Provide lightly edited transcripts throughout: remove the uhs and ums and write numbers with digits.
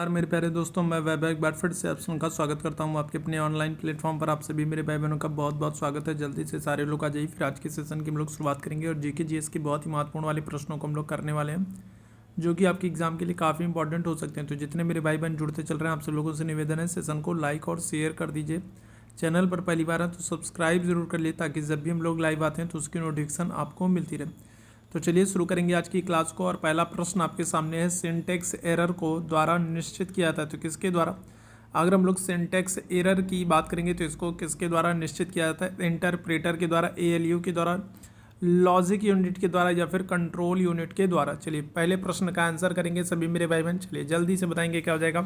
यार मेरे प्यारे दोस्तों, मैं वैभव एक बार फिर से आप सबका स्वागत करता हूं आपके अपने ऑनलाइन प्लेटफॉर्म पर। आप सभी मेरे भाई बहनों का बहुत बहुत स्वागत है। जल्दी से सारे लोग आ जाइए। फिर आज के सेशन की हम लोग शुरुआत करेंगे और जीके जीएस की बहुत ही महत्वपूर्ण वाले प्रश्नों को हम लोग करने वाले हैं, जो कि आपके एग्जाम के लिए काफ़ी इंपॉर्टेंट हो सकते हैं। तो जितने मेरे भाई बहन जुड़ते चल रहे हैं, आप सब लोगों से निवेदन है सेशन को लाइक और शेयर कर दीजिए। चैनल पर पहली बार है तो सब्सक्राइब जरूर कर लिए, ताकि जब भी हम लोग लाइव आते हैं तो उसकी नोटिफिकेशन आपको मिलती रहे। तो चलिए शुरू करेंगे आज की क्लास को। और पहला प्रश्न आपके सामने है, सिंटेक्स एरर को द्वारा निश्चित किया जाता है तो किसके द्वारा? अगर हम लोग सिंटेक्स एरर की बात करेंगे तो इसको किसके द्वारा निश्चित किया जाता है? इंटरप्रेटर के द्वारा, एएलयू के द्वारा, लॉजिक यूनिट के द्वारा या फिर कंट्रोल यूनिट के द्वारा। चलिए पहले प्रश्न का आंसर करेंगे सभी मेरे भाई बहन। चलिए जल्दी से बताएंगे क्या हो जाएगा।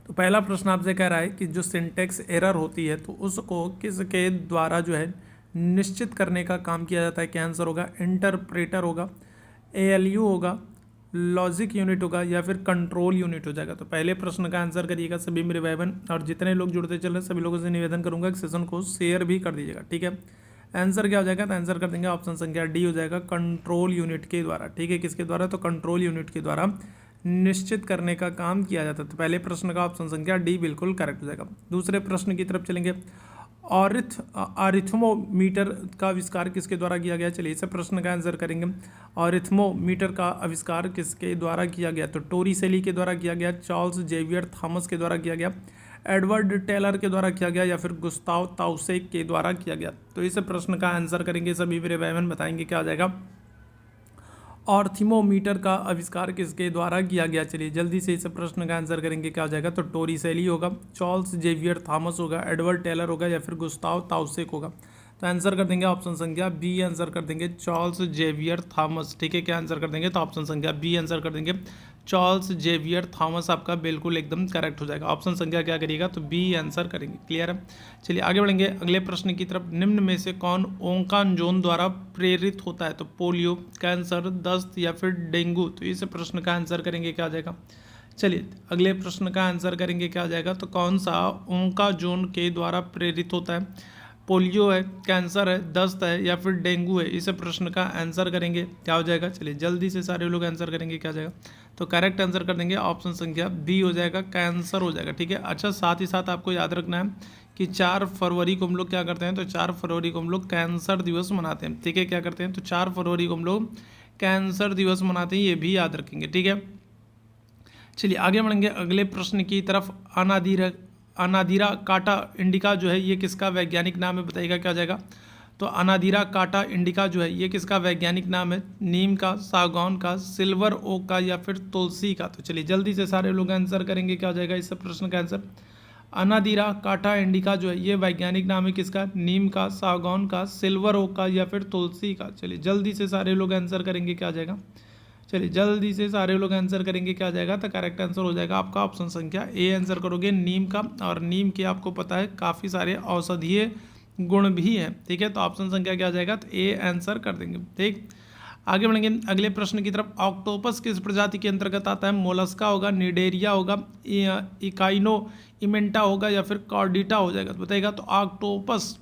तो पहला प्रश्न आपसे कह रहा है कि जो सिंटेक्स एरर होती है तो उसको किसके द्वारा जो है निश्चित करने का काम किया जाता है? क्या आंसर होगा? इंटरप्रेटर होगा, एएलयू होगा, लॉजिक यूनिट होगा या फिर कंट्रोल यूनिट हो जाएगा। तो पहले प्रश्न का आंसर करिएगा सभी मेरे भाई बहन। और जितने लोग जुड़ते चल रहे हैं सभी लोगों से निवेदन करूंगा कि सेशन को शेयर भी कर दीजिएगा, ठीक है। आंसर क्या हो जाएगा? तो आंसर कर देंगे ऑप्शन संख्या डी हो जाएगा, कंट्रोल यूनिट के द्वारा, ठीक है। किसके द्वारा? तो कंट्रोल यूनिट के द्वारा निश्चित करने का काम किया जाता है। तो पहले प्रश्न का ऑप्शन संख्या डी बिल्कुल करेक्ट हो जाएगा। दूसरे प्रश्न की तरफ चलेंगे। अरिथमोमीटर का आविष्कार किसके द्वारा किया गया? चलिए इस प्रश्न का आंसर करेंगे। अरिथमोमीटर का आविष्कार किसके द्वारा किया गया? तो टोरिसेली के द्वारा किया गया, चार्ल्स जेवियर थॉमस के द्वारा किया गया, एडवर्ड टेलर के द्वारा किया गया या फिर गुस्ताव ताउसेक के द्वारा किया गया। तो इस प्रश्न का आंसर करेंगे सभी मेरे भाई बहन, बताएंगे क्या हो जाएगा। और थर्मोमीटर का आविष्कार किसके द्वारा किया गया? चलिए जल्दी से इस प्रश्न का आंसर करेंगे क्या हो जाएगा। तो टोरिसेली होगा, चार्ल्स जेवियर थॉमस होगा, एडवर्ड टेलर होगा या फिर गुस्ताव ताउसेक होगा। तो आंसर कर देंगे ऑप्शन संख्या बी, आंसर कर देंगे चार्ल्स जेवियर थॉमस, ठीक है। क्या आंसर कर देंगे? तो ऑप्शन संख्या बी आंसर कर देंगे, चार्ल्स जेवियर थॉमस आपका बिल्कुल एकदम करेक्ट हो जाएगा। ऑप्शन संख्या क्या करिएगा? तो बी आंसर करेंगे। क्लियर है। चलिए आगे बढ़ेंगे अगले प्रश्न की तरफ। निम्न में से कौन ओंकांजोन द्वारा प्रेरित होता है? तो पोलियो, कैंसर, दस्त या फिर डेंगू। तो इस प्रश्न का आंसर करेंगे क्या आ जाएगा। चलिए अगले प्रश्न का आंसर करेंगे क्या आ जाएगा। तो कौन सा ओंकाजोन के द्वारा प्रेरित होता है? पोलियो है, कैंसर है, दस्त है या फिर डेंगू है। इस प्रश्न का आंसर करेंगे क्या हो जाएगा। चलिए जल्दी से सारे लोग आंसर करेंगे क्या हो जाएगा। तो करेक्ट आंसर कर देंगे ऑप्शन संख्या बी हो जाएगा, कैंसर हो जाएगा, ठीक है। अच्छा साथ ही साथ आपको याद रखना है कि 4 फरवरी को हम लोग क्या करते हैं। तो 4 फरवरी को हम लोग कैंसर दिवस मनाते हैं, ठीक है। क्या करते हैं? तो 4 फरवरी को हम लोग कैंसर दिवस मनाते हैं, ये भी याद रखेंगे, ठीक है। चलिए आगे बढ़ेंगे अगले प्रश्न की तरफ। अनादिरा काटा इंडिका जो है ये किसका वैज्ञानिक नाम है? बताइएगा क्या हो जाएगा। तो अनादिरा काटा इंडिका जो है ये किसका वैज्ञानिक नाम है? नीम का, सागौन का, सिल्वर ओक का या फिर तुलसी का। तो चलिए जल्दी से सारे लोग आंसर करेंगे क्या हो जाएगा इस प्रश्न का आंसर। अनादिरा काटा इंडिका जो है ये वैज्ञानिक नाम है किसका? नीम का, सागौन का, सिल्वर ओक का या फिर तुलसी का। चलिए जल्दी से सारे लोग आंसर करेंगे क्या हो जाएगा। चलिए जल्दी से सारे लोग आंसर करेंगे क्या आ जाएगा। तो करेक्ट आंसर हो जाएगा आपका ऑप्शन संख्या ए आंसर करोगे, नीम का। और नीम के आपको पता है काफ़ी सारे औषधीय गुण भी हैं, ठीक है। तो ऑप्शन संख्या क्या आ जाएगा। तो ए आंसर कर देंगे, ठीक। आगे बढ़ेंगे अगले प्रश्न की तरफ। ऑक्टोपस किस प्रजाति के अंतर्गत आता है? मोलस्का होगा, निडेरिया होगा, इकाइनो इमेंटा होगा या फिर कॉर्डिटा हो जाएगा। तो बताइएगा। तो ऑक्टोपस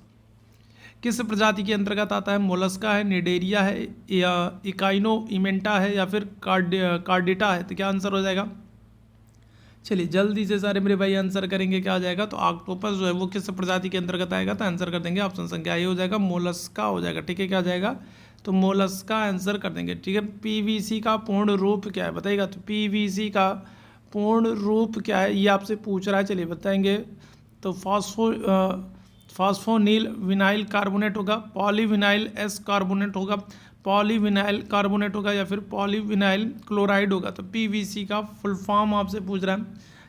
किस प्रजाति के अंतर्गत आता है? मोलस्का है, निडेरिया है, या इकाइनो इमेंटा है या फिर कार्डिटा है। तो क्या आंसर हो जाएगा। चलिए जल्दी से सारे मेरे भाई आंसर करेंगे क्या आ जाएगा। तो ऑक्टोपस जो है वो किस प्रजाति के अंतर्गत आएगा। तो आंसर कर देंगे ऑप्शन संख्या ए हो जाएगा, मोलस्का हो जाएगा, ठीक है। क्या आ जाएगा। तो मोलस्का आंसर कर देंगे, ठीक है। पीवीसी का पूर्ण रूप क्या है? बताइएगा। तो पीवीसी का पूर्ण रूप क्या है ये आपसे पूछ रहा है, चलिए बताएंगे। तो फॉस्फोनिल विनाइल कार्बोनेट होगा, पॉलीविनाइल एस कार्बोनेट होगा, पॉलीविनाइल कार्बोनेट होगा या फिर पॉलीविनाइल क्लोराइड होगा। तो पीवीसी का फुल फॉर्म आपसे पूछ रहा है।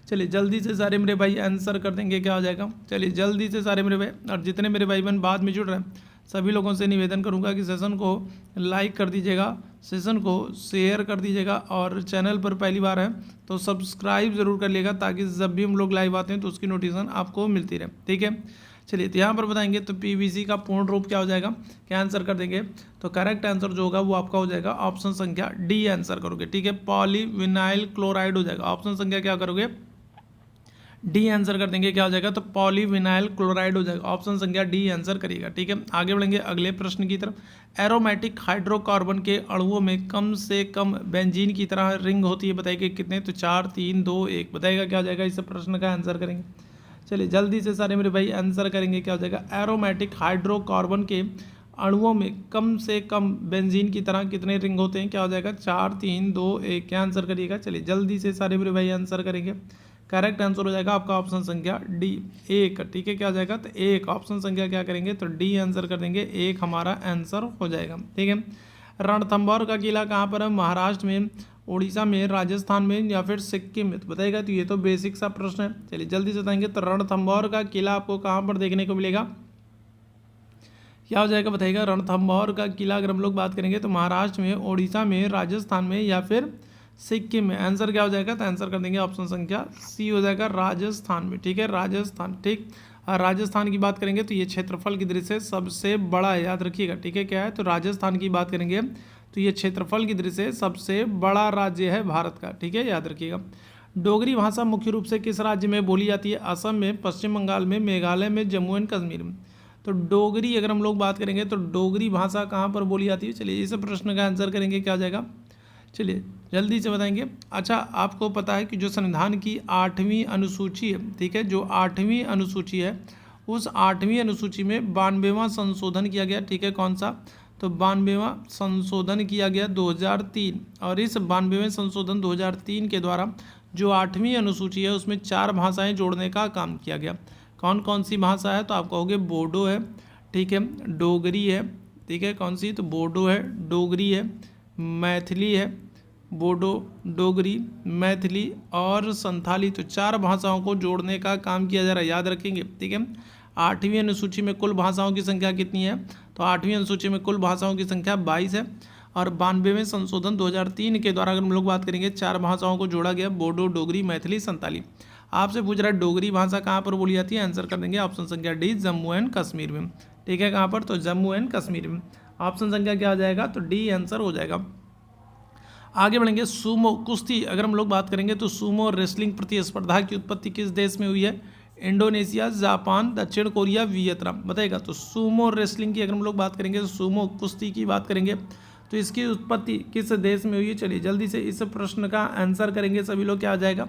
चलिए जल्दी से सारे मेरे भाई आंसर कर देंगे क्या हो जाएगा। चलिए जल्दी से सारे मेरे भाई, और जितने मेरे भाई बहन बाद में जुड़ रहे हैं सभी लोगों से निवेदन करूंगा कि सेशन को लाइक कर दीजिएगा, सेशन को शेयर कर दीजिएगा, और चैनल पर पहली बार है तो सब्सक्राइब ज़रूर कर लिएगा, ताकि जब भी हम लोग लाइव आते हैं तो उसकी नोटिफिकेशन आपको मिलती रहे, ठीक है। चलिए तो यहाँ पर बताएंगे। तो पीवीसी का पूर्ण रूप क्या हो जाएगा। क्या आंसर कर देंगे। तो करेक्ट आंसर जो होगा वो आपका हो जाएगा ऑप्शन संख्या डी आंसर करोगे, ठीक है। पॉलीविनाइल क्लोराइड हो जाएगा। ऑप्शन संख्या क्या करोगे। डी आंसर कर देंगे, क्या हो जाएगा, तो पॉलीविनाइल क्लोराइड हो जाएगा। ऑप्शन संख्या डी आंसर करिएगा। ठीक है, आगे बढ़ेंगे अगले प्रश्न की तरफ। एरोमेटिक हाइड्रोकार्बन के अणुओं में कम से कम बेंजीन की तरह रिंग होती है, बताइए कितने, तो 4 3 2 1, बताइएगा क्या हो जाएगा, इस प्रश्न का आंसर करेंगे। चलिए जल्दी से सारे मेरे भाई आंसर करेंगे, क्या हो जाएगा, एरोमेटिक हाइड्रोकार्बन के अणुओं में कम से कम बेंजीन की तरह कितने रिंग होते हैं, क्या हो जाएगा, 4 3 2 1, क्या आंसर करिएगा। चलिए जल्दी से सारे मेरे भाई आंसर करेंगे। करेक्ट आंसर हो जाएगा आपका ऑप्शन संख्या डी 1। ठीक है, क्या हो जाएगा, तो 1 ऑप्शन संख्या क्या करेंगे, तो डी आंसर कर देंगे, 1 हमारा आंसर हो जाएगा। ठीक है, रणथंभौर का किला कहाँ पर है, महाराष्ट्र में, उड़ीसा में, राजस्थान में या फिर सिक्किम में, तो बताइएगा। तो ये तो बेसिक सा प्रश्न है। चलिए जल्दी से बताएंगे, तो रणथंभौर का किला आपको कहाँ पर देखने को मिलेगा, क्या हो जाएगा, बताइएगा। रणथंभौर का किला अगर हम लोग बात करेंगे तो महाराष्ट्र में, उड़ीसा में, राजस्थान में या फिर सिक्किम में। आंसर क्या हो जाएगा, तो आंसर कर देंगे ऑप्शन संख्या सी हो जाएगा, राजस्थान में। ठीक है, राजस्थान। ठीक, राजस्थान की बात करेंगे तो ये क्षेत्रफल की दृष्टि से सबसे बड़ा है, याद रखिएगा। ठीक है, क्या है, तो राजस्थान की बात करेंगे तो ये क्षेत्रफल की दृष्टि से सबसे बड़ा राज्य है भारत का। ठीक है, याद रखिएगा। डोगरी भाषा मुख्य रूप से किस राज्य में बोली जाती है, असम में, पश्चिम बंगाल में, मेघालय में, जम्मू एंड कश्मीर में। तो डोगरी अगर हम लोग बात करेंगे तो डोगरी भाषा कहाँ पर बोली जाती है, चलिए इस प्रश्न का आंसर करेंगे, क्या हो जाएगा, चलिए जल्दी से बताएंगे। अच्छा, आपको पता है कि जो संविधान की 8वीं अनुसूची है, ठीक है, जो 8वीं अनुसूची है, उस 8वीं अनुसूची में 92वां संशोधन किया गया। ठीक है, कौन सा, तो 92वां संशोधन किया गया 2003, और इस 92वें संशोधन 2003 के द्वारा जो 8वीं अनुसूची है उसमें 4 भाषाएं जोड़ने का काम किया गया। कौन कौन सी भाषा है, तो आप कहोगे बोडो है, ठीक है, डोगरी है, ठीक है, कौन सी, तो बोडो है, डोगरी है, मैथिली है, बोडो, डोगरी, मैथिली और संथाली। तो 4 भाषाओं को जोड़ने का काम किया जा रहा है, याद रखेंगे। ठीक है, 8वीं अनुसूची में कुल भाषाओं की संख्या कितनी है, तो 8वीं अनुसूची में कुल भाषाओं की संख्या 22 है, और 92वें संशोधन 2003 के द्वारा अगर हम लोग बात करेंगे 4 भाषाओं को जोड़ा गया, बोडो, डोगरी, मैथिली, संताली। आपसे पूछ रहा है डोगरी भाषा कहाँ पर बोली जाती है, आंसर कर देंगे ऑप्शन संख्या डी, जम्मू एंड कश्मीर में। ठीक है, कहाँ पर, तो जम्मू एंड कश्मीर में। ऑप्शन संख्या क्या हो जाएगा, तो डी आंसर हो जाएगा। आगे बढ़ेंगे, सूमो कुश्ती अगर हम लोग बात करेंगे तो सूमो रेसलिंग प्रतिस्पर्धा की उत्पत्ति किस देश में हुई है, इंडोनेशिया, जापान, दक्षिण कोरिया, वियतनाम, बताएगा। तो सूमो रेसलिंग की अगर हम लोग बात करेंगे, तो सूमो कुश्ती की बात करेंगे तो इसकी उत्पत्ति किस देश में हुई है, चलिए जल्दी से इस प्रश्न का आंसर करेंगे सभी लोग, क्या आ जाएगा,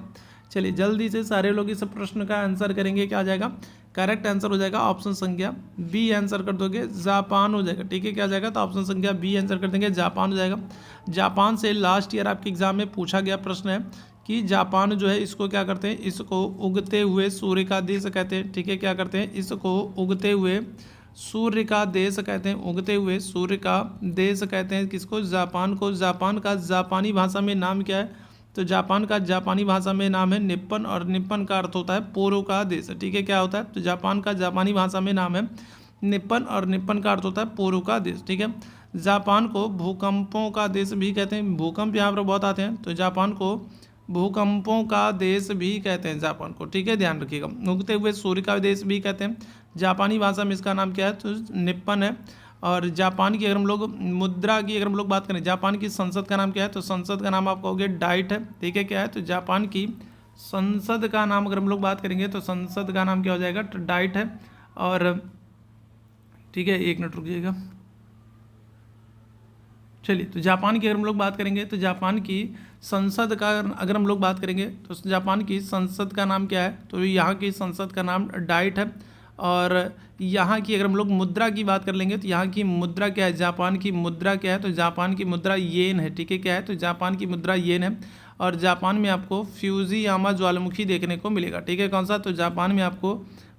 चलिए जल्दी से सारे लोग इस प्रश्न का आंसर करेंगे, क्या आ जाएगा, करेक्ट आंसर हो जाएगा ऑप्शन संख्या बी आंसर कर दोगे, जापान हो जाएगा। ठीक है, क्या आ जाएगा, तो ऑप्शन संख्या बी आंसर कर देंगे, जापान हो जाएगा। जापान से लास्ट ईयर आपके एग्जाम में पूछा गया प्रश्न है कि जापान जो है इसको क्या करते हैं, इसको उगते हुए सूर्य का देश कहते हैं। ठीक है, क्या करते हैं, इसको उगते हुए सूर्य का देश कहते हैं, उगते हुए सूर्य का देश कहते हैं किसको, जापान को। जापान का जापानी भाषा में नाम क्या है, तो जापान का जापानी भाषा में नाम है निप्पन, और निप्पन का अर्थ होता है पूर्व का देश। ठीक है, क्या होता है, तो जापान का जापानी भाषा में नाम है निप्पन, और निप्पन का अर्थ होता है पूर्व का देश। ठीक है, जापान को भूकंपों का देश भी कहते हैं, भूकंप यहाँ पर बहुत आते हैं, तो जापान को भूकंपों का देश भी कहते हैं जापान को। ठीक है, ध्यान रखिएगा। उगते हुए सूर्य का देश भी कहते हैं, जापानी भाषा में इसका नाम क्या है, तो निप्पन है। और जापान की अगर हम लोग मुद्रा की अगर हम लोग बात करें, जापान की संसद का नाम क्या है, तो संसद का नाम आप कहोगे डाइट है। ठीक है, क्या है, तो जापान की संसद का नाम अगर हम लोग बात करेंगे तो संसद का नाम क्या हो जाएगा, तो डाइट है। और ठीक है, एक मिनट रुकिएगा, चलिए, तो जापान की अगर हम लोग बात करेंगे तो जापान की संसद का अगर हम लोग बात करेंगे तो जापान की संसद का नाम क्या है, तो यहाँ की संसद का नाम डाइट है। और यहाँ की अगर हम लोग मुद्रा की बात कर लेंगे तो यहाँ की मुद्रा क्या है, जापान की मुद्रा क्या है, तो जापान की मुद्रा येन है। ठीक है, क्या है, तो जापान की मुद्रा येन है। और जापान में आपको फ्यूजियामा ज्वालामुखी देखने को मिलेगा। ठीक है, कौन सा, तो जापान में आपको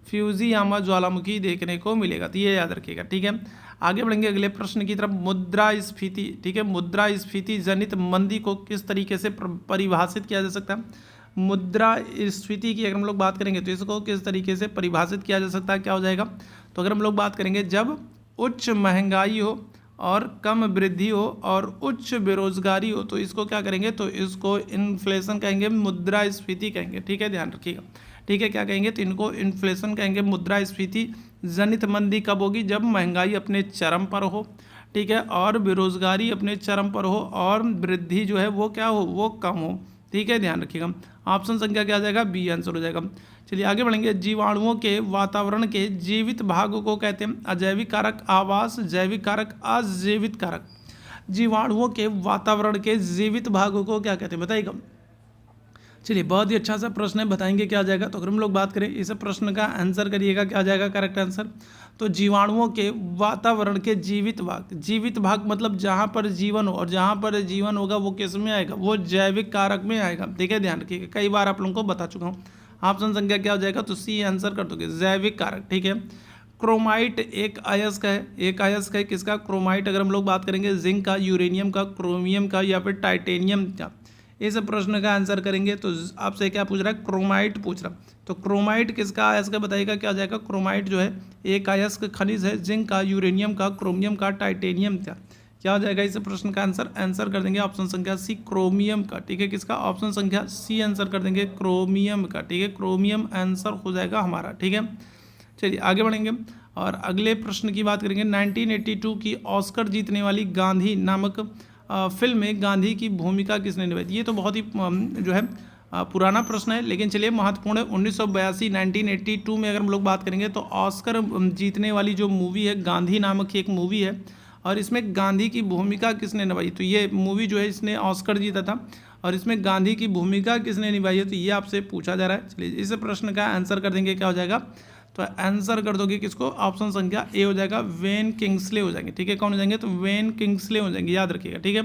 फ्यूजियामा ज्वालामुखी देखने को मिलेगा, तो ये याद रखिएगा। ठीक है, आगे बढ़ेंगे अगले प्रश्न की तरफ। मुद्रास्फीति, ठीक है, मुद्रास्फीति जनित मंदी को किस तरीके से परिभाषित किया जा सकता है, मुद्रास्फीति की अगर हम लोग बात करेंगे तो इसको किस तरीके से परिभाषित किया जा सकता है, क्या हो जाएगा, तो अगर हम लोग बात करेंगे जब उच्च महंगाई हो और कम वृद्धि हो और उच्च बेरोजगारी हो तो इसको क्या करेंगे, तो इसको इन्फ्लेशन कहेंगे, मुद्रास्फीति कहेंगे। ठीक है, ध्यान रखिएगा। ठीक है, क्या कहेंगे, तो इनको इन्फ्लेशन कहेंगे। मुद्रास्फीति जनित मंदी कब होगी, जब महंगाई अपने चरम पर हो, ठीक है, और बेरोजगारी अपने चरम पर हो और वृद्धि जो है वो क्या हो, वो कम हो। ठीक है, ध्यान रखिएगा। ऑप्शन संख्या क्या आ जाएगा, बी आंसर हो जाएगा। चलिए आगे बढ़ेंगे। जीवाणुओं के वातावरण के जीवित भाग को कहते हैं अजैविक कारक, आवास, जैविक कारक, अजैविक कारक। जीवाणुओं के वातावरण के जीवित भागों को क्या कहते हैं बताइएगा। चलिए बहुत ही अच्छा सा प्रश्न है, बताएंगे क्या आ जाएगा। तो अगर हम लोग बात करें इस प्रश्न का आंसर करिएगा, क्या आ जाएगा करेक्ट आंसर। तो जीवाणुओं के वातावरण के जीवित भाग, जीवित भाग मतलब जहाँ पर जीवन हो, और जहाँ पर जीवन होगा वो किस में आएगा, वो जैविक कारक में आएगा। ठीक है, ध्यान रखिएगा, कई बार आप लोगों को बता चुका हूँ। ऑप्शन संख्या क्या हो जाएगा, तो सी आंसर कर दोगे, जैविक कारक। ठीक है। क्रोमाइट एक अयस्क है, एक अयस्क है किसका, क्रोमाइट। अगर हम लोग बात करेंगे जिंक का, यूरेनियम का, क्रोमियम का या फिर टाइटेनियम का, इस प्रश्न का आंसर करेंगे तो आपसे क्या पूछ रहा है, क्रोमाइट पूछ रहा। तो क्रोमाइट किसका अयस्क बताइएगा, क्या आ जाएगा। क्रोमाइट जो है एक अयस्क खनिज है, जिंक का, यूरेनियम का, क्रोमियम का, टाइटेनियम का। क्या हो जाएगा इस प्रश्न का आंसर, आंसर कर देंगे ऑप्शन संख्या सी, क्रोमियम का। ठीक है, किसका, ऑप्शन संख्या सी आंसर कर देंगे, क्रोमियम का। ठीक है, क्रोमियम आंसर हो जाएगा हमारा। ठीक है, चलिए आगे बढ़ेंगे और अगले प्रश्न की बात करेंगे। 1982 की ऑस्कर जीतने वाली गांधी नामक फिल्म में गांधी की भूमिका किसने निभाई थी। ये तो बहुत ही जो है पुराना प्रश्न है, लेकिन चलिए महत्वपूर्ण है। 1982 1982 में अगर हम लोग बात करेंगे तो ऑस्कर जीतने वाली जो मूवी है गांधी नामक की एक मूवी है, और इसमें गांधी की भूमिका किसने निभाई। तो ये मूवी जो है इसने ऑस्कर जीता था, और इसमें गांधी की भूमिका किसने निभाई है, तो ये आपसे पूछा जा रहा है। चलिए इस प्रश्न का आंसर कर देंगे, क्या हो जाएगा, तो आंसर कर दोगे किसको, ऑप्शन संख्या ए हो जाएगा, वेन किंग्सले हो जाएंगे। ठीक है, कौन हो जाएंगे, तो वेन किंग्सले हो जाएंगे, याद रखिएगा। ठीक है।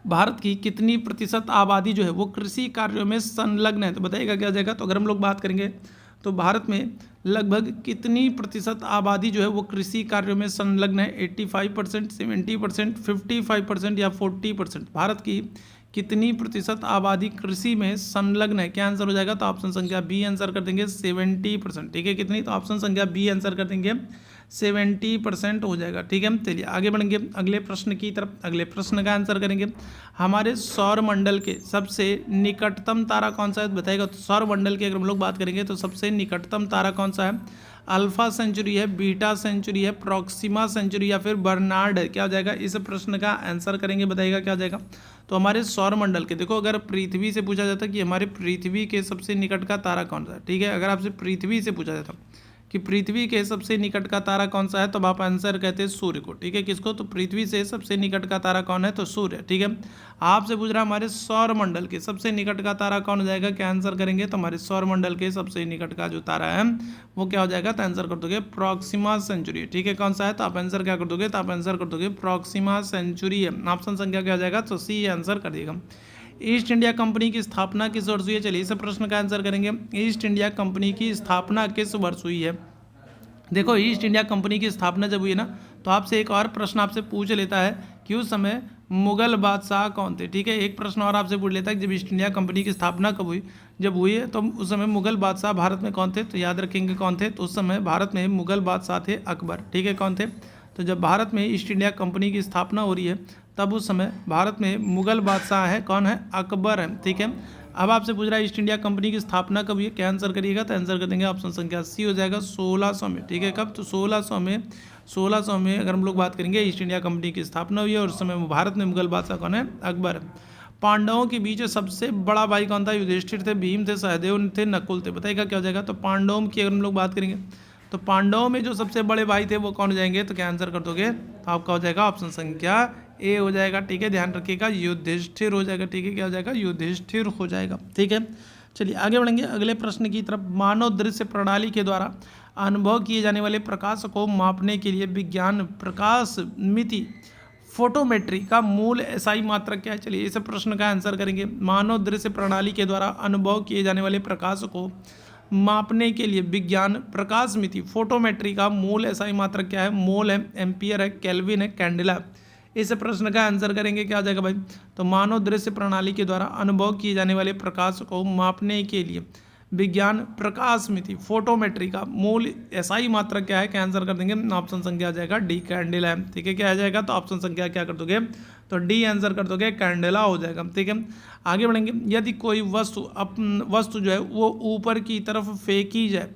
भारत की कितनी प्रतिशत आबादी जो है वो कृषि कार्यों में संलग्न है, तो बताइएगा क्या हो जाएगा। तो अगर हम लोग बात करेंगे तो भारत में लगभग कितनी प्रतिशत आबादी जो है वो कृषि कार्यों में संलग्न है, 85%, 70%, 55% या 40%। भारत की कितनी प्रतिशत आबादी कृषि में संलग्न है, क्या आंसर हो जाएगा, तो ऑप्शन संख्या बी आंसर कर देंगे, 70%। ठीक है, कितनी, तो ऑप्शन संख्या बी आंसर कर देंगे, 70% हो जाएगा। ठीक है, चलिए आगे बढ़ेंगे अगले प्रश्न की तरफ। अगले प्रश्न का आंसर करेंगे। हमारे सौर मंडल के सबसे निकटतम तारा कौन सा है बताएगा। तो सौर मंडल की अगर हम लोग बात करेंगे तो सबसे निकटतम तारा कौन सा है, अल्फा सेंचुरी है, बीटा सेंचुरी है, प्रॉक्सिमा सेंचुरी या फिर बर्नार्ड है। क्या हो जाएगा इस प्रश्न का आंसर करेंगे, बताइएगा क्या हो जाएगा। तो हमारे सौर मंडल के, देखो अगर पृथ्वी से पूछा जाता कि हमारे पृथ्वी के सबसे निकट का तारा कौन सा है, ठीक है, अगर आपसे पृथ्वी से पूछा जाता कि पृथ्वी के सबसे निकट का तारा कौन सा है, तब आप आंसर कहते हैं सूर्य को। ठीक है, किसको, तो पृथ्वी से सबसे निकट का तारा कौन है, तो सूर्य। ठीक है, आपसे पूछ रहा है हमारे सौर मंडल के सबसे निकट का तारा कौन हो जाएगा, क्या आंसर करेंगे, तो हमारे सौर मंडल के सबसे निकट का जो तारा है वो क्या हो जाएगा, तो आंसर कर दोगे प्रॉक्सिमा सेंचुरी। ठीक है, कौन सा है, तो आप आंसर क्या कर दोगे, तो आप आंसर कर दोगे प्रॉक्सिमा सेंचुरी है। ऑप्शन संख्या क्या हो जाएगा, तो सी आंसर कर दिएगा। ईस्ट इंडिया कंपनी की स्थापना किस वर्ष हुई है, चलिए इस प्रश्न का आंसर करेंगे। ईस्ट इंडिया कंपनी की स्थापना किस वर्ष हुई है। देखो ईस्ट इंडिया कंपनी की स्थापना जब हुई है ना, तो आपसे एक और प्रश्न आपसे पूछ लेता है कि उस समय मुगल बादशाह कौन थे। ठीक है, एक प्रश्न और आपसे पूछ लेता है कि जब ईस्ट इंडिया कंपनी की स्थापना कब हुई, जब हुई है तो उस समय मुगल बादशाह भारत में कौन थे, तो याद रखेंगे कौन थे, तो उस समय भारत में मुगल बादशाह थे अकबर। ठीक है, कौन थे, तो जब भारत में ईस्ट इंडिया कंपनी की स्थापना हो रही है तब उस समय भारत में मुगल बादशाह है, कौन है, अकबर है। ठीक है, अब आपसे पूछ रहा है ईस्ट इंडिया कंपनी की स्थापना कब हुई है, क्या आंसर करिएगा, तो आंसर कर देंगे ऑप्शन संख्या सी हो जाएगा 1600 में। ठीक है, कब, तो 1600 में अगर हम लोग बात करेंगे ईस्ट इंडिया कंपनी की स्थापना हुई है, और उस समय भारत में मुगल बादशाह कौन है, अकबर। पांडवों के बीच सबसे बड़ा भाई कौन था, युधिष्ठिर थे, भीम थे, सहदेव थे, नकुल थे। बताइएगा क्या हो जाएगा, तो पांडवों की अगर हम लोग बात करेंगे तो पांडवों में जो सबसे बड़े भाई थे वो कौन हो जाएंगे, तो क्या आंसर कर दोगे, तो आपका हो जाएगा ऑप्शन संख्या ए हो जाएगा। ठीक है, ध्यान रखिएगा युधिष्ठिर हो जाएगा। ठीक है, क्या हो जाएगा, युधिष्ठिर हो जाएगा। ठीक है, चलिए आगे बढ़ेंगे अगले प्रश्न की तरफ। मानव दृश्य प्रणाली के द्वारा अनुभव किए जाने वाले प्रकाश को मापने के लिए विज्ञान प्रकाश मिति फोटोमेट्री का मूल एसआई मात्रक क्या है, चलिए इस प्रश्न का आंसर करेंगे। मानव दृश्य प्रणाली के द्वारा अनुभव किए जाने वाले प्रकाश को मापने के लिए विज्ञान प्रकाश मिति फोटोमेट्री का मूल एसआई मात्रक क्या है, मोल है, एम्पियर है, केल्विन है, कैंडेला। इस प्रश्न का आंसर करेंगे, क्या आ जाएगा भाई, तो मानव दृश्य प्रणाली के द्वारा अनुभव किए जाने वाले प्रकाश को मापने के लिए विज्ञान प्रकाश मिति फोटोमेट्री का मूल एसआई मात्रक क्या है, क्या आंसर कर देंगे, ऑप्शन संख्या आ जाएगा डी, कैंडेला है। ठीक है, क्या आ जाएगा, तो ऑप्शन संख्या क्या कर दोगे, तो डी आंसर कर दोगे, कैंडेला हो जाएगा। ठीक है, आगे बढ़ेंगे। यदि कोई वस्तु जो है वो ऊपर की तरफ फेंकी जाए,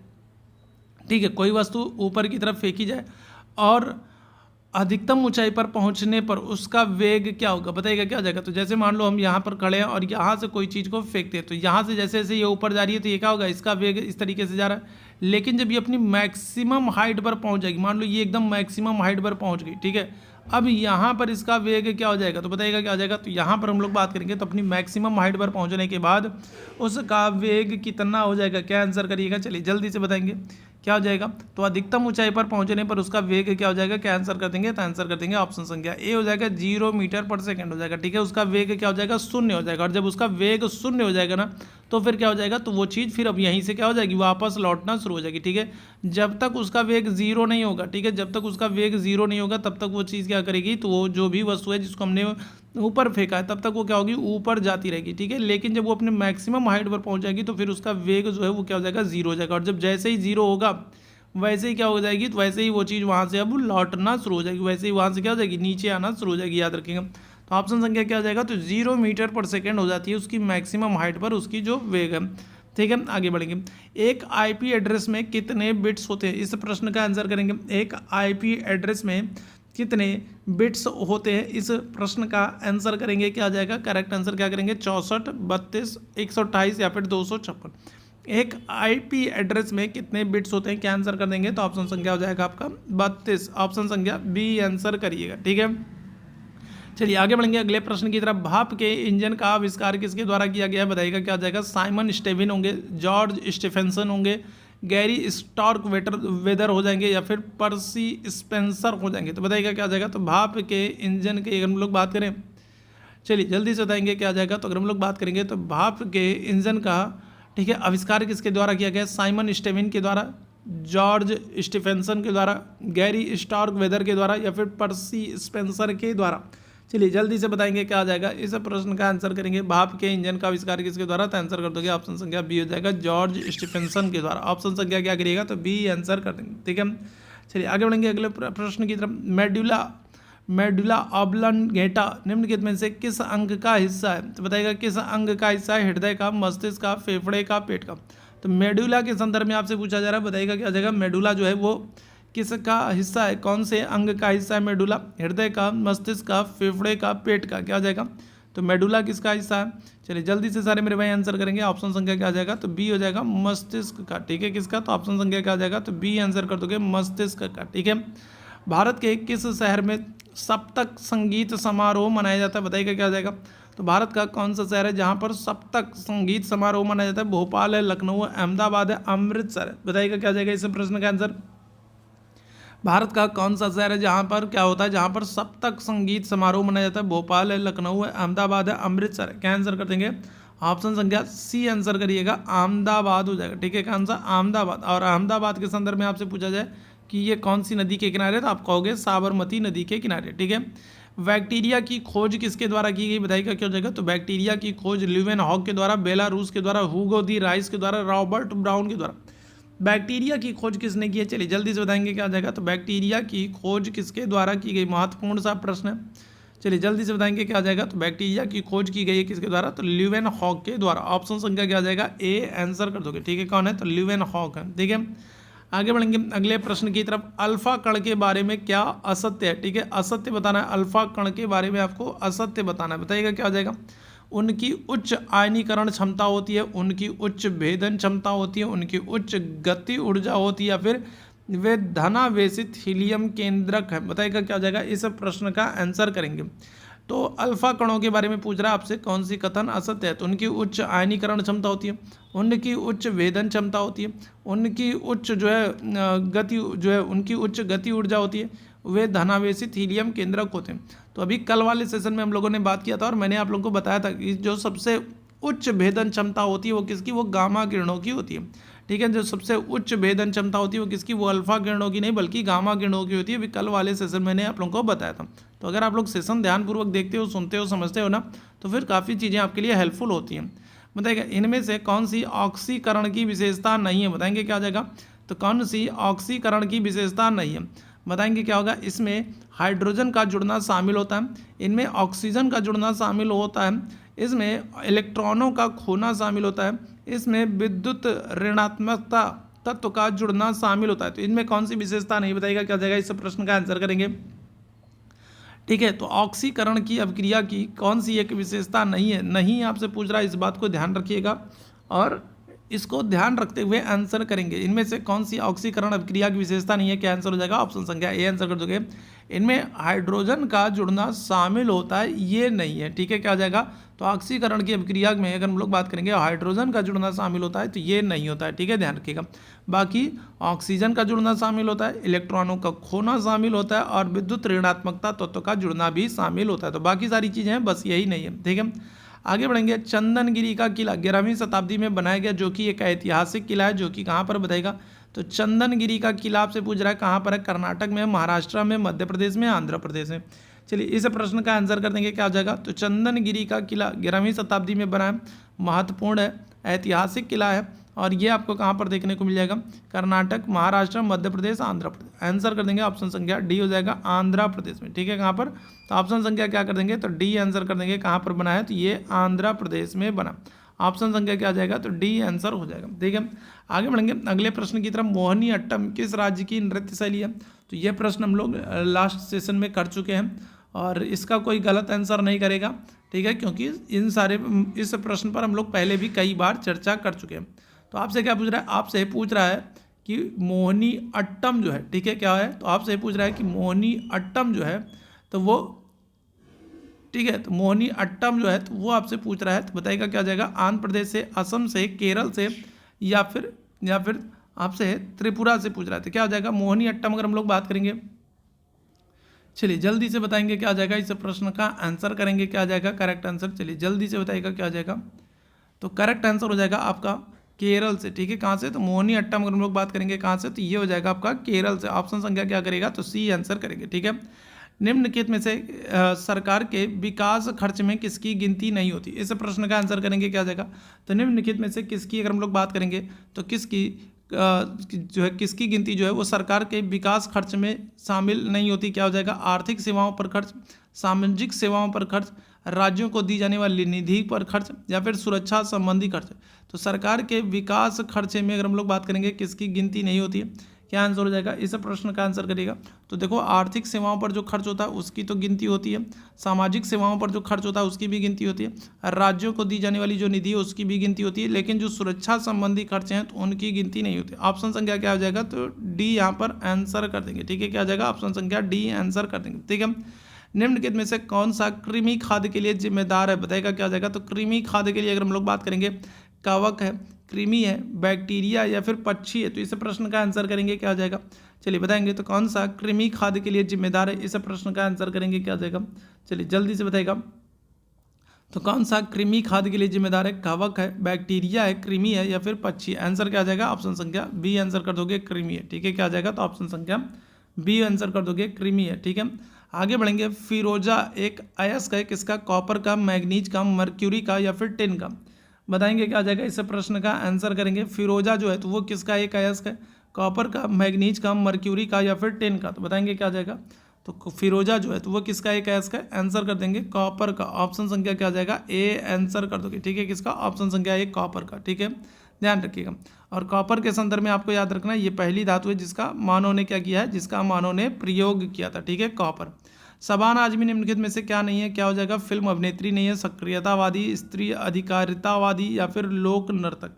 ठीक है, कोई वस्तु ऊपर की तरफ फेंकी जाए और अधिकतम ऊंचाई पर पहुंचने पर उसका वेग क्या होगा, बताइएगा क्या हो जाएगा। तो जैसे मान लो हम यहाँ पर खड़े हैं और यहाँ से कोई चीज़ को फेंकते हैं, तो यहाँ से जैसे जैसे ये ऊपर जा रही है तो ये क्या होगा, इसका वेग इस तरीके से जा रहा है। लेकिन जब ये अपनी मैक्सिमम हाइट पर पहुँच जाएगी, मान लो ये एकदम मैक्सिमम हाइट पर पहुँच गई, ठीक है, अब यहाँ पर इसका वेग क्या हो जाएगा, तो बताइएगा क्या हो जाएगा। तो यहाँ पर हम लोग बात करेंगे तो अपनी मैक्सिमम हाइट पर पहुँचने के बाद उसका वेग कितना हो जाएगा, क्या आंसर करिएगा, चलिए जल्दी से बताएंगे क्या हो जाएगा। तो अधिकतम ऊंचाई पर पहुंचने पर उसका वेग क्या हो जाएगा, क्या आंसर कर देंगे, तो आंसर कर देंगे ऑप्शन संख्या ए हो जाएगा 0 मीटर पर सेकंड हो जाएगा, ठीक है। उसका वेग क्या हो जाएगा, शून्य हो जाएगा। और जब उसका वेग शून्य हो जाएगा ना, तो फिर क्या हो जाएगा, तो वो चीज़ फिर अब यहीं से क्या हो जाएगी, वापस लौटना शुरू हो जाएगी, ठीक है। जब तक उसका वेग जीरो नहीं होगा, ठीक है, जब तक उसका वेग जीरो नहीं होगा तब तक वो चीज़ क्या करेगी, तो वो जो भी वस्तु है जिसको हमने ऊपर फेंका है तब तक वो क्या होगी, ऊपर जाती रहेगी, ठीक है। लेकिन जब वो अपने मैक्सिमम हाइट पर पहुंच जाएगी तो फिर उसका वेग जो है वो क्या हो जाएगा, जीरो हो जाएगा। और जब जैसे ही जीरो होगा वैसे ही क्या हो जाएगी, तो वैसे ही वो चीज़ वहाँ से अब लौटना शुरू हो जाएगी, वैसे ही वहाँ से क्या हो जाएगी, नीचे आना शुरू हो जाएगी, याद रखिएगा। तो ऑप्शन संख्या क्या हो जाएगा, तो 0 मीटर पर सेकेंड हो जाती है उसकी मैक्सिमम हाइट पर उसकी जो वेग है, ठीक है। आगे बढ़ेंगे। एक आईपी एड्रेस में कितने बिट्स होते हैं, इस प्रश्न का आंसर करेंगे। एक आईपी एड्रेस में कितने बिट्स होते हैं, इस प्रश्न का आंसर करेंगे, क्या आ जाएगा, करेक्ट आंसर क्या करेंगे, 64, 32, 128 या फिर 256। एक आईपी एड्रेस में कितने बिट्स होते हैं, क्या आंसर कर देंगे, तो ऑप्शन संख्या हो जाएगा आपका 32, ऑप्शन संख्या बी आंसर करिएगा, ठीक है। चलिए आगे बढ़ेंगे अगले प्रश्न की तरफ। भाप के इंजन का आविष्कार किसके द्वारा किया गया है, बताइएगा क्या हो जाएगा। साइमन स्टेविन होंगे, जॉर्ज स्टीफेंसन होंगे, गैरी स्टार्क वेदर हो जाएंगे या फिर पर्सी स्पेंसर हो जाएंगे, तो बताइएगा क्या हो जाएगा। तो भाप के इंजन की अगर हम लोग बात करें, चलिए जल्दी से बताएंगे क्या आ जाएगा। तो अगर हम लोग बात करेंगे तो भाप के इंजन का, ठीक है, आविष्कार किसके द्वारा किया गया, साइमन स्टेविन के द्वारा, जॉर्ज स्टीफेंसन के द्वारा, गैरी स्टार्क वेदर के द्वारा या फिर पर्सी स्पेंसर के द्वारा। चलिए जल्दी से बताएंगे क्या आ जाएगा, इस प्रश्न का आंसर करेंगे। भाप के इंजन का आविष्कार किसके द्वारा, तो आंसर कर दोगे ऑप्शन संख्या बी हो जाएगा, जॉर्ज स्टीफेंसन के द्वारा। ऑप्शन संख्या क्या करिएगा, तो बी आंसर कर देंगे, ठीक है। चलिए आगे बढ़ेंगे अगले प्रश्न की तरफ। मेडुला ऑब्लांगेटा निम्नलिखित में से किस अंग का हिस्सा है, तो बताइएगा किस अंग का हिस्सा है, हृदय का, मस्तिष्क का, फेफड़े का, पेट का। तो मेडुला के संदर्भ में आपसे पूछा जा रहा है, बताइएगा क्या हो जाएगा। मेडुला जो है वो किसका हिस्सा है, कौन से अंग का हिस्सा है मेडुला, हृदय का, मस्तिष्क का, फेफड़े का, पेट का, क्या हो जाएगा। तो मेडुला किसका हिस्सा है, चलिए जल्दी से सारे मेरे भाई आंसर करेंगे। ऑप्शन संख्या क्या आ जाएगा, तो बी हो जाएगा, मस्तिष्क का, ठीक है। किसका, तो ऑप्शन संख्या क्या आ जाएगा, तो बी आंसर कर दोगे, मस्तिष्क का, ठीक है। भारत के किस शहर में सप्तक संगीत समारोह मनाया जाता है, बताइएगा क्या हो जाएगा। तो भारत का कौन सा शहर है जहाँ पर सप्तक संगीत समारोह मनाया जाता है, भोपाल है, लखनऊ है, अहमदाबाद है, अमृतसर है, बताइएगा क्या हो जाएगा इस प्रश्न का आंसर। भारत का कौन सा शहर है जहाँ पर क्या होता है, जहाँ पर सप्तक संगीत समारोह मनाया जाता है, भोपाल है, लखनऊ है, अहमदाबाद है, अमृतसर है, क्या आंसर कर देंगे, ऑप्शन संख्या सी आंसर करिएगा, अहमदाबाद हो जाएगा, ठीक है। कौन सा, अहमदाबाद। और अहमदाबाद के संदर्भ में आपसे पूछा जाए कि ये कौन सी नदी के किनारे, तो आप कहोगे साबरमती नदी के किनारे, ठीक है। बैक्टीरिया की खोज किसके द्वारा की गई, बताइएगा क्या हो जाएगा। तो बैक्टीरिया की खोज ल्यूवेन हॉक के द्वारा, बेलारूस के द्वारा, हुगो दी राइस के द्वारा, रॉबर्ट ब्राउन के द्वारा। बैक्टीरिया की खोज किसने की है, चलिए जल्दी से बताएंगे क्या हो जाएगा। तो बैक्टीरिया की खोज किसके द्वारा की गई, महत्वपूर्ण सा प्रश्न है, चलिए जल्दी से बताएंगे क्या आ जाएगा। तो बैक्टीरिया की खोज की गई है किसके द्वारा, तो ल्यूवेन हॉक के द्वारा। ऑप्शन संख्या क्या आ जाएगा, ए आंसर कर दोगे, ठीक है। कौन है, तो ल्यूवेन हॉक है, ठीक है। आगे बढ़ेंगे अगले प्रश्न की तरफ। अल्फा कण के बारे में क्या असत्य है, ठीक है, असत्य बताना है। अल्फा कण के बारे में आपको असत्य बताना है, बताइएगा क्या हो जाएगा। उनकी उच्च आयनीकरण क्षमता होती है, उनकी उच्च भेदन क्षमता होती है, उनकी उच्च गति ऊर्जा होती है, या फिर वे धनावेशित हीलियम केंद्रक है, बताइएगा क्या हो जाएगा। इस प्रश्न का आंसर करेंगे। तो अल्फा कणों के बारे में पूछ रहा है आपसे, कौन सी कथन असत्य है। तो उनकी उच्च आयनीकरण क्षमता होती है, उनकी उच्च वेदन क्षमता होती है, उनकी उच्च जो है गति जो है, उनकी उच्च गति ऊर्जा होती है, वे धनावेशित हीलियम केंद्रक होते हैं। तो अभी कल वाले सेशन में हम लोगों ने बात किया था और मैंने आप लोगों को बताया था कि जो सबसे उच्च भेदन क्षमता होती है वो किसकी, वो गामा किरणों की होती है, ठीक है। जो सबसे उच्च भेदन क्षमता होती है वो किसकी, वो अल्फा किरणों की नहीं बल्कि गामा किरणों की होती है। अभी कल वाले सेशन मैंने आप लोगों को बताया था। तो अगर आप लोग सेशन ध्यानपूर्वक देखते हो, सुनते हो, समझते हो ना, तो फिर काफ़ी चीज़ें आपके लिए हेल्पफुल होती हैं। बताइएगा इनमें से कौन सी ऑक्सीकरण की विशेषता नहीं है, बताएंगे क्या आ जाएगा। तो कौन सी ऑक्सीकरण की विशेषता नहीं है, बताएंगे क्या होगा। इसमें हाइड्रोजन का जुड़ना शामिल होता है, इनमें ऑक्सीजन का जुड़ना शामिल होता है, इसमें इलेक्ट्रॉनों का खोना शामिल होता है, इसमें विद्युत ऋणात्मकता तत्व का जुड़ना शामिल होता है। तो इनमें कौन सी विशेषता नहीं, बताइएगा क्या हो जाएगा। इस प्रश्न का आंसर करेंगे। ठीक है। तो ऑक्सीकरण की अभिक्रिया की कौन सी एक विशेषता नहीं है, नहीं आपसे पूछ रहा है, इस बात को ध्यान रखिएगा और इसको ध्यान रखते हुए आंसर करेंगे। इनमें से कौन सी ऑक्सीकरण अभिक्रिया की विशेषता नहीं है, क्या आंसर हो जाएगा? ऑप्शन संख्या ए आंसर कर दोगे। इनमें हाइड्रोजन का जुड़ना शामिल होता है, ये नहीं है। ठीक है, क्या हो जाएगा? तो ऑक्सीकरण की अभिक्रिया में अगर हम लोग बात करेंगे हाइड्रोजन का जुड़ना शामिल होता है तो ये नहीं होता है। ठीक है, ध्यान रखिएगा। बाकी ऑक्सीजन का जुड़ना शामिल होता है, इलेक्ट्रॉनों का खोना शामिल होता है और विद्युत ऋणात्मकता तत्व का जुड़ना भी शामिल होता है। तो बाकी सारी चीज़ें हैं, बस यही नहीं है। ठीक है, आगे बढ़ेंगे। चंदनगिरी का किला 11वीं शताब्दी में बनाया गया, जो कि एक ऐतिहासिक किला है, जो कि कहाँ पर बताएगा? तो चंदनगिरी का किला आपसे पूछ रहा है कहाँ पर है? कर्नाटक में, महाराष्ट्र में, मध्य प्रदेश में, आंध्र प्रदेश में। चलिए इस प्रश्न का आंसर कर देंगे, क्या हो जाएगा? तो चंदनगिरी का किला 11वीं शताब्दी में बना है, महत्वपूर्ण है, ऐतिहासिक किला है और ये आपको कहाँ पर देखने को मिल जाएगा? कर्नाटक, महाराष्ट्र, मध्य प्रदेश, आंध्र प्रदेश। आंसर कर देंगे ऑप्शन संख्या डी हो जाएगा, आंध्र प्रदेश में। ठीक है, कहाँ पर? तो ऑप्शन संख्या क्या कर देंगे? तो डी आंसर कर देंगे। कहाँ पर बना है? तो ये आंध्र प्रदेश में बना। ऑप्शन संख्या क्या आ जाएगा? तो डी आंसर हो जाएगा। ठीक है, आगे बढ़ेंगे अगले प्रश्न की तरफ। मोहिनी अट्टम किस राज्य की नृत्य शैली है? तो ये प्रश्न हम लोग लास्ट सेशन में कर चुके हैं और इसका कोई गलत आंसर नहीं करेगा। ठीक है, क्योंकि इस प्रश्न पर हम लोग पहले भी कई बार चर्चा कर चुके हैं। तो आपसे क्या पूछ रहा है? आपसे पूछ रहा है कि मोहिनी अट्टम जो है, ठीक है, क्या है? तो आपसे पूछ रहा है कि मोहिनी अट्टम जो है तो वो, ठीक है, तो मोहिनी अट्टम जो है तो वो आपसे पूछ रहा है, तो बताइएगा क्या हो जाएगा? आंध्र प्रदेश से, असम से, केरल से या फिर आपसे त्रिपुरा से पूछ रहा है, तो क्या हो जाएगा? मोहिनी अट्टम अगर हम लोग बात करेंगे, चलिए जल्दी से बताएंगे क्या आ जाएगा? इस प्रश्न का आंसर करेंगे, क्या आ जाएगा करेक्ट आंसर? चलिए जल्दी से बताइएगा क्या आ जाएगा? तो करेक्ट आंसर हो जाएगा आपका केरल से। ठीक है, कहाँ से? तो मोहिनी अट्टम अगर हम लोग बात करेंगे कहाँ से, तो ये हो जाएगा आपका केरल से। ऑप्शन संख्या क्या करेगा? तो सी आंसर करेंगे। ठीक है, निम्नलिखित में से सरकार के विकास खर्च में किसकी गिनती नहीं होती? इस प्रश्न का आंसर करेंगे, क्या आ जाएगा? तो निम्नलिखित में से किसकी अगर हम लोग बात करेंगे तो किसकी जो है किसकी गिनती जो है वो सरकार के विकास खर्च में शामिल नहीं होती? क्या हो जाएगा? आर्थिक सेवाओं पर खर्च, सामाजिक सेवाओं पर खर्च, राज्यों को दी जाने वाली निधि पर खर्च या फिर सुरक्षा संबंधी खर्च। तो सरकार के विकास खर्चे में अगर हम लोग बात करेंगे किसकी गिनती नहीं होती है? क्या आंसर हो जाएगा? इस प्रश्न का आंसर करिएगा। तो देखो आर्थिक सेवाओं पर जो खर्च होता है उसकी तो गिनती होती है, सामाजिक सेवाओं पर जो खर्च होता है उसकी भी गिनती होती है, राज्यों को दी जाने वाली जो निधि है उसकी भी गिनती होती है, लेकिन जो सुरक्षा संबंधी खर्चे हैं तो उनकी गिनती नहीं होती। ऑप्शन संख्या क्या हो जाएगा? तो डी यहाँ पर आंसर कर देंगे। ठीक है, क्या आ जाएगा? ऑप्शन संख्या डी आंसर कर देंगे। ठीक है, निम्नलिखित में से कौन सा कृमि खाद के लिए जिम्मेदार है? बताएगा क्या आ जाएगा? तो कृमि खाद के लिए अगर हम लोग बात करेंगे, कवक है, कृमि है, बैक्टीरिया या फिर पक्षी है, तो इस प्रश्न का आंसर करेंगे, क्या आ जाएगा? चलिए बताएंगे। तो कौन सा कृमि खाद के लिए जिम्मेदार है? इस प्रश्न का आंसर करेंगे, क्या आ जाएगा? चलिए जल्दी से बताएगा। तो कौन सा कृमि खाद के लिए जिम्मेदार है? कवक है, बैक्टीरिया है, कृमि है या फिर पक्षी? आंसर क्या आ जाएगा? ऑप्शन संख्या बी आंसर कर दोगे, कृमि है। ठीक है, क्या आ जाएगा? तो ऑप्शन संख्या बी आंसर कर दोगे, कृमि है। ठीक है, आगे बढ़ेंगे। फिरोजा एक अयस्क है किसका? कॉपर का, मैग्नीज का, मर्क्यूरी का या फिर टिन का? बताएंगे क्या आ जाएगा? इस प्रश्न का आंसर करेंगे। फिरोजा जो है तो वो किसका एक अयस्क है? कॉपर का, मैग्नीज का, मर्क्यूरी का या फिर टिन का? तो बताएंगे क्या आ जाएगा? तो फिरोजा जो है तो वो किसका एक अयस्क है? आंसर कर देंगे कॉपर का। ऑप्शन संख्या क्या आ जाएगा? ए आंसर कर दोगे। ठीक है, किसका? ऑप्शन संख्या ए कॉपर का। ठीक है, ध्यान रखिएगा। और कॉपर के संदर्भ में आपको याद रखना ये पहली धातु है जिसका मानव ने क्या किया है? जिसका मानव ने प्रयोग किया था। ठीक है, कॉपर। शबाना आजमी निम्नलिखित में से क्या नहीं है? क्या हो जाएगा? फिल्म अभिनेत्री नहीं है, सक्रियतावादी, स्त्री अधिकारितावादी या फिर लोक नर्तक?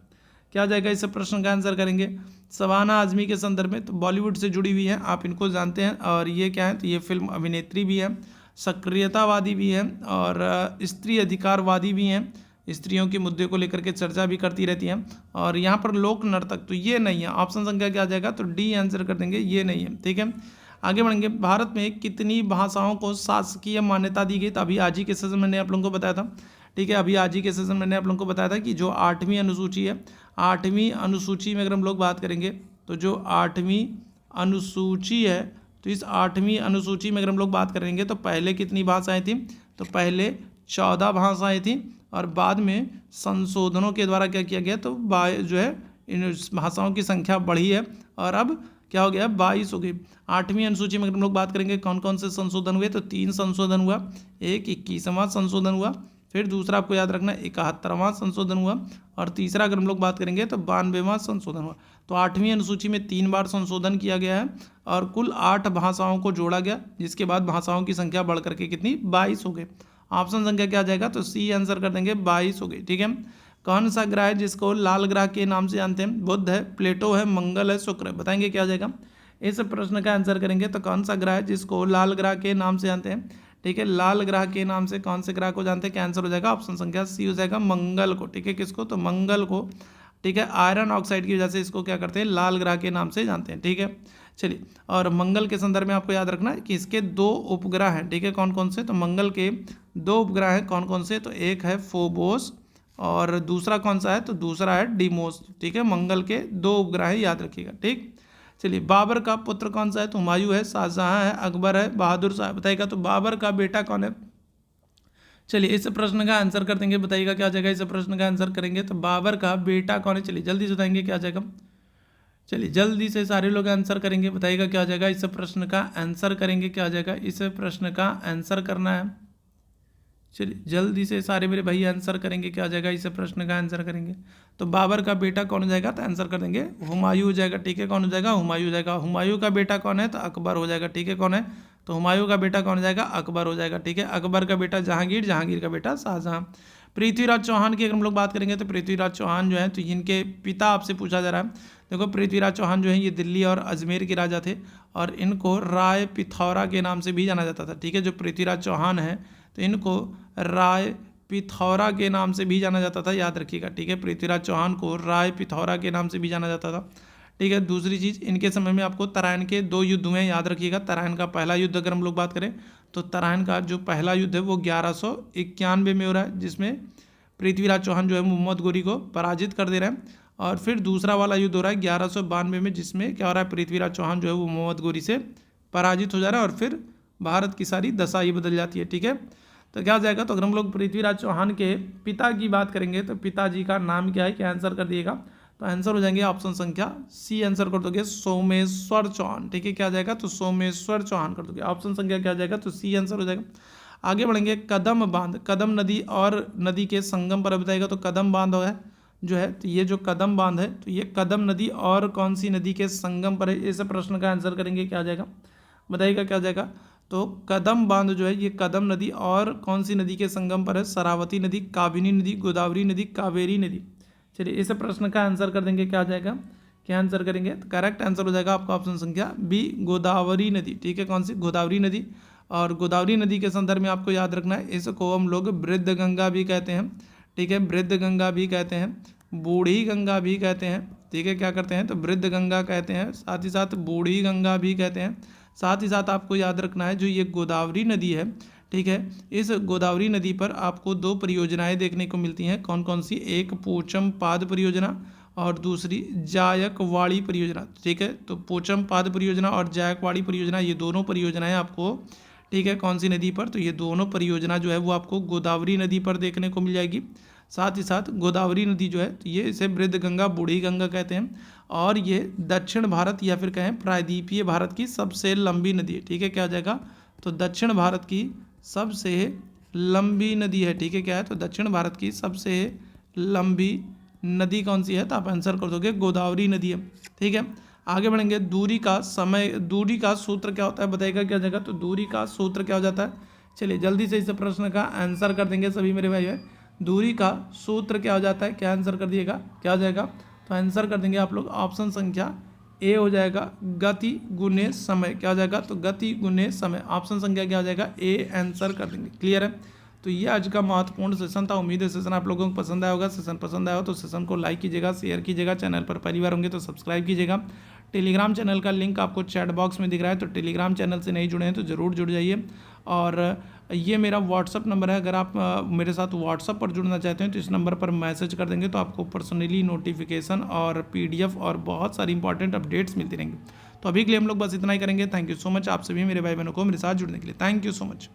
क्या जाएगा? इस प्रश्न का आंसर करेंगे। शबाना आजमी के संदर्भ में तो बॉलीवुड से जुड़ी हुई है, आप इनको जानते हैं। और ये क्या है? तो ये फिल्म अभिनेत्री भी है, सक्रियतावादी भी है और स्त्री अधिकारवादी भी हैं, स्त्रियों के मुद्दे को लेकर के चर्चा भी करती रहती हैं। और यहाँ पर लोक नर्तक तो ये नहीं है। ऑप्शन संख्या क्या आ जाएगा? तो डी आंसर कर देंगे, ये नहीं है। ठीक है, आगे बढ़ेंगे। भारत में कितनी भाषाओं को शासकीय मान्यता दी गई? तो अभी आज ही के सेशन में मैंने आप लोगों को बताया था। ठीक है, अभी आज ही के सेशन में मैंने आप लोगों को बताया था कि जो 8वीं अनुसूची है, 8वीं अनुसूची में अगर हम लोग बात करेंगे तो जो 8वीं अनुसूची है तो इस 8वीं अनुसूची में अगर हम लोग बात करेंगे तो पहले कितनी भाषाएं थी? तो पहले 14 भाषाएं थी और बाद में संशोधनों के द्वारा क्या किया गया? तो जो है इन भाषाओं की संख्या बढ़ी है और अब क्या हो गया? 22 हो गई। 8वीं अनुसूची में अगर हम लोग बात करेंगे कौन कौन से संशोधन हुए? तो 3 संशोधन हुआ, एक 21वां संशोधन हुआ, फिर दूसरा आपको याद रखना 71वां संशोधन हुआ, और तीसरा अगर हम लोग बात करेंगे तो 92वां संशोधन हुआ। तो 8वीं अनुसूची में 3 बार संशोधन किया गया है और कुल 8 भाषाओं को जोड़ा गया, जिसके बाद भाषाओं की संख्या बढ़ करके कितनी 22 हो गई। ऑप्शन संख्या क्या आ जाएगा, तो सी आंसर कर देंगे 22 हो गई। ठीक है, कौन सा ग्रह है जिसको लाल ग्रह के नाम से जानते हैं? बुध है, प्लेटो है, मंगल है, शुक्र है। बताएंगे क्या आ जाएगा। इस प्रश्न का आंसर करेंगे तो कौन सा ग्रह है जिसको लाल ग्रह के नाम से जानते हैं? ठीक है, लाल ग्रह के नाम से कौन से ग्रह को जानते हैं? क्या आंसर हो जाएगा? ऑप्शन संख्या सी हो जाएगा, मंगल को। ठीक है, किसको? तो मंगल को। ठीक है, आयरन ऑक्साइड की वजह से इसको क्या करते हैं? लाल ग्रह के नाम से जानते हैं। ठीक है, चलिए, और मंगल के संदर्भ में आपको याद रखना है कि इसके 2 उपग्रह हैं। ठीक है, कौन कौन से? तो मंगल के 2 उपग्रह हैं। कौन कौन से? तो एक है फोबोस और दूसरा कौन सा है? तो दूसरा है डीमोस। ठीक है, मंगल के 2 उपग्रह हैं, याद रखिएगा। ठीक, चलिए, बाबर का पुत्र कौन सा है? तो हुमायूं है, शाहजहां है, अकबर है, बहादुर शाह। बताइएगा तो बाबर का बेटा कौन है? चलिए, इस प्रश्न का आंसर कर देंगे। बताइएगा क्या आ जाएगा। इस प्रश्न का आंसर करेंगे तो बाबर का बेटा कौन है? चलिए जल्दी से बताएंगे क्या आ जाएगा। चलिए जल्दी से सारे लोग आंसर करेंगे। बताइएगा क्या आ जाएगा। इस प्रश्न का आंसर करेंगे, क्या आ जाएगा। इस प्रश्न का आंसर करना है। चलिए जल्दी से सारे मेरे भाई आंसर करेंगे, क्या आ जाएगा। इस प्रश्न का आंसर करेंगे तो बाबर का बेटा कौन हो जाएगा? तो आंसर कर देंगे हुमायूं हो जाएगा। ठीक है, कौन हो जाएगा? हुमायूं हो जाएगा। हुमायूं का बेटा कौन है? तो अकबर हो जाएगा। ठीक है, कौन है? तो हुमायूं का बेटा कौन हो जाएगा? अकबर हो जाएगा। ठीक है, अकबर का बेटा जहांगीर, जहांगीर का बेटा शाहजहां। पृथ्वीराज चौहान की अगर हम लोग बात करेंगे तो पृथ्वीराज चौहान जो है, तो इनके पिता आपसे पूछा जा रहा है। देखो, पृथ्वीराज चौहान जो है ये दिल्ली और अजमेर के राजा थे और इनको राय पिथौरा के नाम से भी जाना जाता था। ठीक है, जो पृथ्वीराज चौहान है तो इनको राय पिथौरा के नाम से भी जाना जाता था, याद रखिएगा। ठीक है, पृथ्वीराज चौहान को राय पिथौरा के नाम से भी जाना जाता था। ठीक है, दूसरी चीज़, इनके समय में आपको तराइन के 2 युद्ध हुए, याद रखिएगा। तराइन का पहला युद्ध अगर हम लोग बात करें तो तराइन का जो पहला युद्ध है वो 1191 में हो रहा है, जिसमें पृथ्वीराज चौहान जो है मोहम्मद गोरी को पराजित कर दे रहे हैं। और फिर दूसरा वाला युद्ध हो रहा है 1192 में, जिसमें क्या हो रहा है, पृथ्वीराज चौहान जो है वो मोहम्मद गोरी से पराजित हो जा रहा है और फिर भारत की सारी दशा ही बदल जाती है। ठीक है, तो क्या हो जाएगा। तो अगर हम लोग पृथ्वीराज चौहान के पिता की बात करेंगे तो पिताजी का नाम क्या है? क्या आंसर कर दिएगा। तो आंसर हो जाएंगे ऑप्शन संख्या सी आंसर कर दोगे, सोमेश्वर चौहान। ठीक है, क्या आ जाएगा। तो सोमेश्वर चौहान कर दोगे। ऑप्शन संख्या क्या आ जाएगा। तो सी आंसर हो जाएगा। आगे बढ़ेंगे, कदम बांध, कदम नदी और नदी के संगम पर बताएगा। तो कदम बांध है जो है, तो ये जो कदम बांध है तो ये कदम नदी और कौन सी नदी के संगम पर है? इस प्रश्न का आंसर करेंगे, क्या आ जाएगा। बताइएगा क्या आ जाएगा। तो कदम बांध जो है ये कदम नदी और कौन सी नदी के संगम पर है? शरावती नदी, काबिनी नदी, गोदावरी नदी, कावेरी नदी। चलिए इस प्रश्न का आंसर कर देंगे, क्या आ जाएगा। क्या आंसर करेंगे। तो करेक्ट आंसर हो जाएगा आपका ऑप्शन संख्या बी, गोदावरी नदी। ठीक है, कौन सी? गोदावरी नदी। और गोदावरी नदी के संदर्भ में आपको याद रखना है, इसको हम लोग वृद्ध गंगा भी कहते हैं। ठीक है, वृद्ध गंगा भी कहते हैं, बूढ़ी गंगा भी कहते हैं। ठीक है, क्या करते हैं तो वृद्ध गंगा कहते हैं, साथ ही साथ बूढ़ी गंगा भी कहते हैं। साथ ही साथ आपको याद रखना है जो ये गोदावरी नदी है, ठीक है, इस गोदावरी नदी पर आपको 2 परियोजनाएं देखने को मिलती हैं। कौन कौन सी? एक पोचम पाद परियोजना और दूसरी जायकवाड़ी परियोजना। ठीक है, तो पोचम पाद परियोजना और जायकवाड़ी परियोजना, ये दोनों परियोजनाएं आपको, ठीक है, कौन सी नदी पर? तो ये दोनों परियोजना जो है वो आपको गोदावरी नदी पर देखने को मिल जाएगी। साथ ही साथ गोदावरी नदी जो है तो ये इसे वृद्ध गंगा, बूढ़ी गंगा कहते हैं और ये दक्षिण भारत या फिर कहें प्रायद्वीपीय भारत की सबसे लंबी नदी है। ठीक है, क्या आ जाएगा। तो दक्षिण भारत की सबसे लंबी नदी है। ठीक है, क्या है। तो दक्षिण भारत की सबसे लंबी नदी कौन सी है? तो आप आंसर कर दोगे गोदावरी नदी है। ठीक है, आगे बढ़ेंगे। दूरी का समय, दूरी का सूत्र क्या होता है? बताइएगा क्या हो जाएगा। तो दूरी का सूत्र क्या हो जाता है? चलिए जल्दी से इस प्रश्न का आंसर कर देंगे सभी मेरे भाई। दूरी का सूत्र क्या हो जाता है? क्या आंसर कर दिएगा, क्या हो जाएगा। तो आंसर कर देंगे आप लोग ऑप्शन संख्या ए हो जाएगा, गति गुने समय। क्या हो जाएगा। तो गति गुने समय। ऑप्शन संख्या क्या हो जाएगा? ए आंसर कर देंगे। क्लियर है। तो ये आज का महत्वपूर्ण सेशन था। उम्मीद है सेशन आप लोगों को पसंद आया होगा। सेशन पसंद आया हो तो सेशन को लाइक कीजिएगा, शेयर कीजिएगा, चैनल पर पहली बार होंगे तो सब्सक्राइब कीजिएगा। टेलीग्राम चैनल का लिंक आपको चैट बॉक्स में दिख रहा है, तो टेलीग्राम चैनल से नहीं जुड़े हैं तो ज़रूर जुड़ जाइए। और ये मेरा व्हाट्सअप नंबर है, अगर आप मेरे साथ व्हाट्सअप पर जुड़ना चाहते हैं तो इस नंबर पर मैसेज कर देंगे तो आपको पर्सनली नोटिफिकेशन और PDF और बहुत सारी इंपॉर्टेंट अपडेट्स मिलती रहेंगी। तो अभी के लिए हम लोग बस इतना ही करेंगे। थैंक यू सो मच आप सभी मेरे भाई बहनों को मेरे साथ जुड़ने के लिए। Thank you so much.